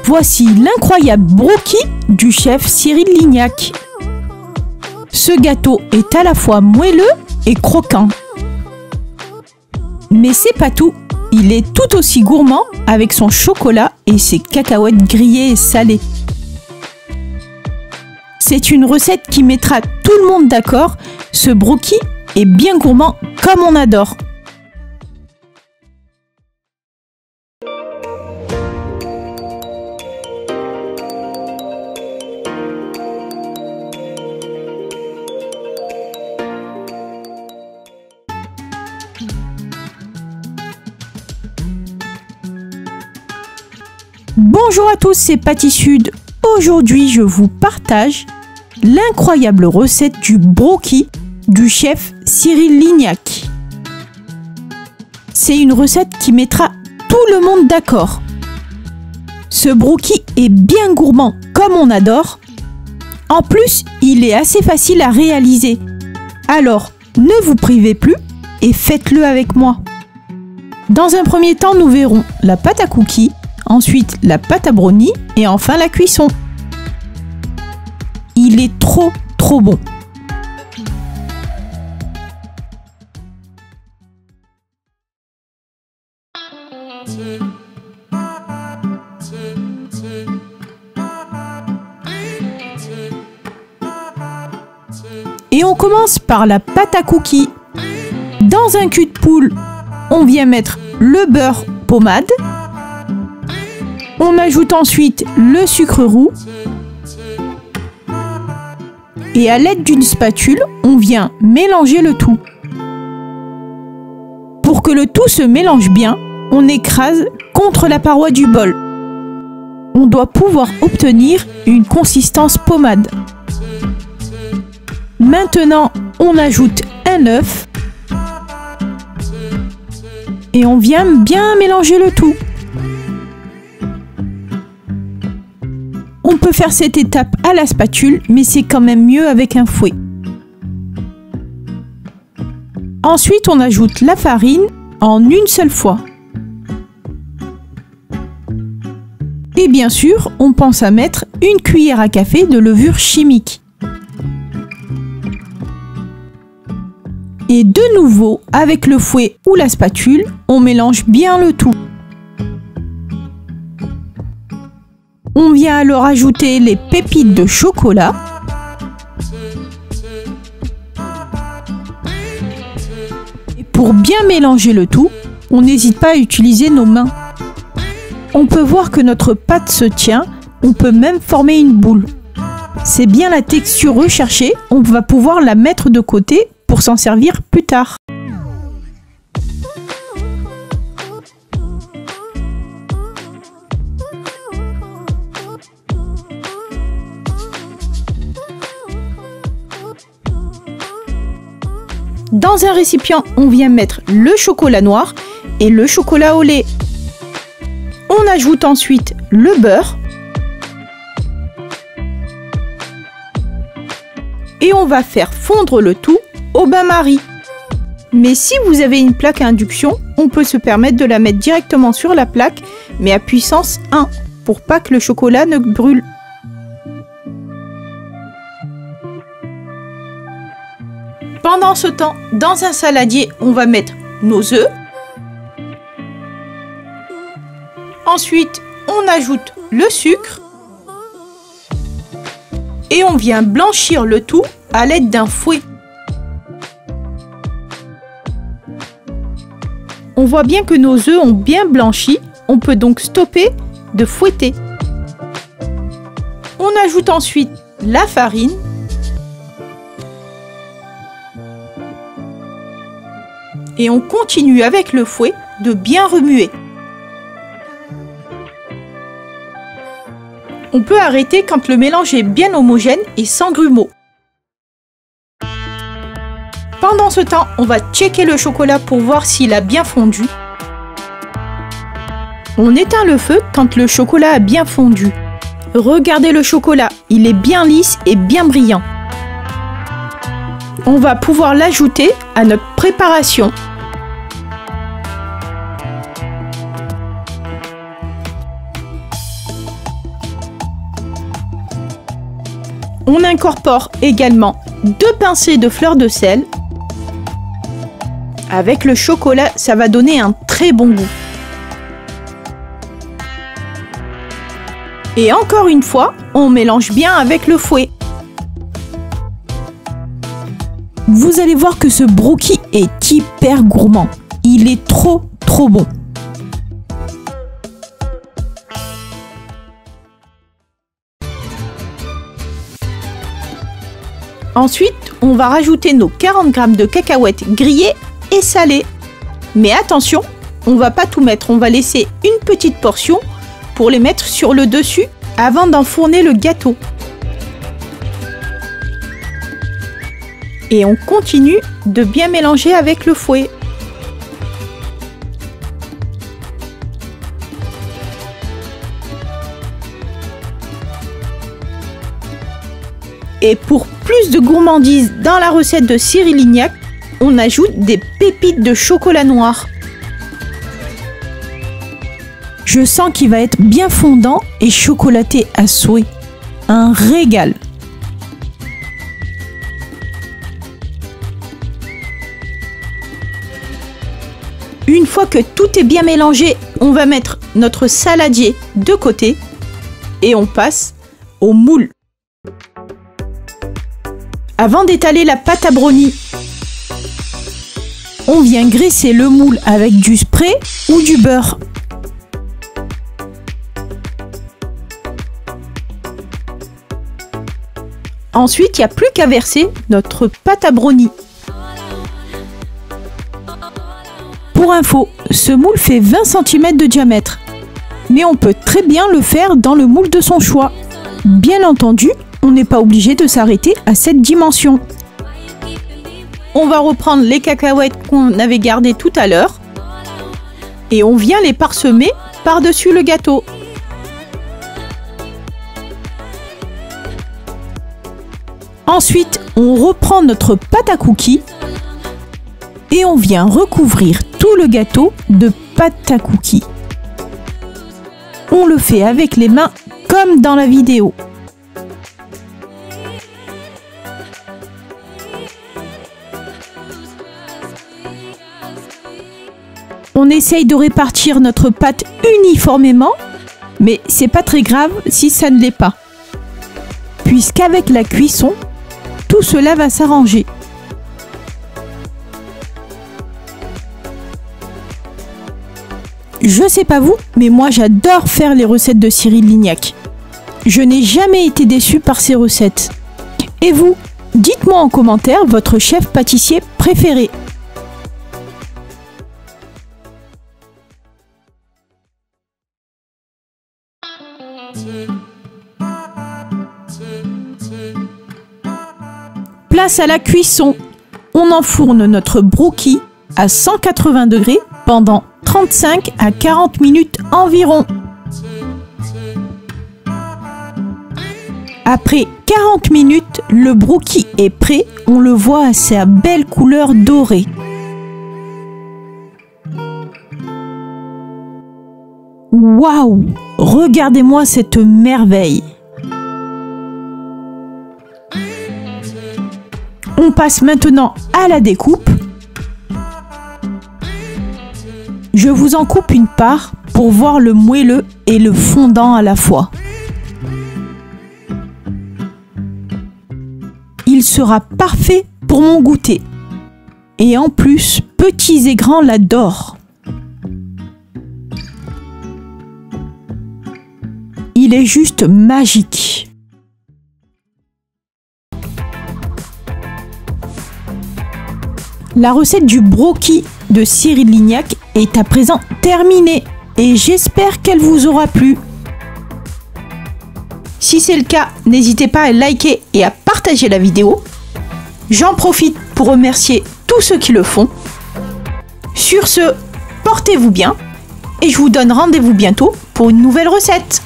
Voici l'incroyable brookie du chef Cyril Lignac. Ce gâteau est à la fois moelleux et croquant. Mais c'est pas tout, il est tout aussi gourmand avec son chocolat et ses cacahuètes grillées et salées. C'est une recette qui mettra tout le monde d'accord, ce brookie est bien gourmand comme on adore. Bonjour à tous, c'est Patty Sud. Aujourd'hui, je vous partage l'incroyable recette du brookie du chef Cyril Lignac. C'est une recette qui mettra tout le monde d'accord. Ce brookie est bien gourmand comme on adore. En plus, il est assez facile à réaliser. Alors, ne vous privez plus et faites-le avec moi. Dans un premier temps, nous verrons la pâte à cookies, ensuite la pâte à brownie et enfin la cuisson. Il est trop bon. Et on commence par la pâte à cookies. Dans un cul de poule, on vient mettre le beurre pommade. On ajoute ensuite le sucre roux. Et à l'aide d'une spatule, on vient mélanger le tout. Pour que le tout se mélange bien, on écrase contre la paroi du bol. On doit pouvoir obtenir une consistance pommade. Maintenant, on ajoute un œuf. Et on vient bien mélanger le tout. On peut faire cette étape à la spatule, mais c'est quand même mieux avec un fouet. Ensuite, on ajoute la farine en une seule fois. Et bien sûr, on pense à mettre une cuillère à café de levure chimique. Et de nouveau, avec le fouet ou la spatule, on mélange bien le tout. On vient alors ajouter les pépites de chocolat. Et pour bien mélanger le tout, on n'hésite pas à utiliser nos mains. On peut voir que notre pâte se tient, on peut même former une boule. C'est bien la texture recherchée, on va pouvoir la mettre de côté pour s'en servir plus tard. Dans un récipient, on vient mettre le chocolat noir et le chocolat au lait. On ajoute ensuite le beurre. Et on va faire fondre le tout au bain-marie. Mais si vous avez une plaque à induction, on peut se permettre de la mettre directement sur la plaque, mais à puissance 1, pour pas que le chocolat ne brûle. Pendant ce temps, dans un saladier, on va mettre nos œufs. Ensuite, on ajoute le sucre. Et on vient blanchir le tout à l'aide d'un fouet. On voit bien que nos œufs ont bien blanchi. On peut donc stopper de fouetter. On ajoute ensuite la farine. Et on continue avec le fouet de bien remuer. On peut arrêter quand le mélange est bien homogène et sans grumeaux. Pendant ce temps, on va checker le chocolat pour voir s'il a bien fondu. On éteint le feu quand le chocolat a bien fondu. Regardez le chocolat, il est bien lisse et bien brillant. On va pouvoir l'ajouter à notre préparation. On incorpore également 2 pincées de fleur de sel. Avec le chocolat, ça va donner un très bon goût. Et encore une fois, on mélange bien avec le fouet. Vous allez voir que ce brookie est hyper gourmand. Il est trop bon. Ensuite, on va rajouter nos 40 g de cacahuètes grillées et salées. Mais attention, on va pas tout mettre, on va laisser une petite portion pour les mettre sur le dessus avant d'enfourner le gâteau. Et on continue de bien mélanger avec le fouet. Et pour plus de gourmandise dans la recette de Cyril Lignac, on ajoute des pépites de chocolat noir. Je sens qu'il va être bien fondant et chocolaté à souhait. Un régal. Une fois que tout est bien mélangé, on va mettre notre saladier de côté et on passe au moule. Avant d'étaler la pâte à brownie, on vient graisser le moule avec du spray ou du beurre. Ensuite, il n'y a plus qu'à verser notre pâte à brownie. Pour info, ce moule fait 20 cm de diamètre, mais on peut très bien le faire dans le moule de son choix. Bien entendu, on n'est pas obligé de s'arrêter à cette dimension. On va reprendre les cacahuètes qu'on avait gardées tout à l'heure et on vient les parsemer par-dessus le gâteau. Ensuite, on reprend notre pâte à cookies et on vient recouvrir tout le gâteau de pâte à cookies. On le fait avec les mains comme dans la vidéo. On essaye de répartir notre pâte uniformément, mais c'est pas très grave si ça ne l'est pas. Puisqu'avec la cuisson, tout cela va s'arranger. Je sais pas vous, mais moi j'adore faire les recettes de Cyril Lignac. Je n'ai jamais été déçue par ses recettes. Et vous, dites-moi en commentaire votre chef pâtissier préféré. Place à la cuisson. On enfourne notre brookie à 180 degrés pendant 35 à 40 minutes environ. Après 40 minutes, le brookie est prêt. On le voit à sa belle couleur dorée. Waouh! Regardez-moi cette merveille! On passe maintenant à la découpe. Je vous en coupe une part pour voir le moelleux et le fondant à la fois. Il sera parfait pour mon goûter. Et en plus, petits et grands l'adorent. Il est juste magique. La recette du brookie de Cyril Lignac est à présent terminée et j'espère qu'elle vous aura plu. Si c'est le cas, n'hésitez pas à liker et à partager la vidéo. J'en profite pour remercier tous ceux qui le font. Sur ce, portez-vous bien et je vous donne rendez-vous bientôt pour une nouvelle recette.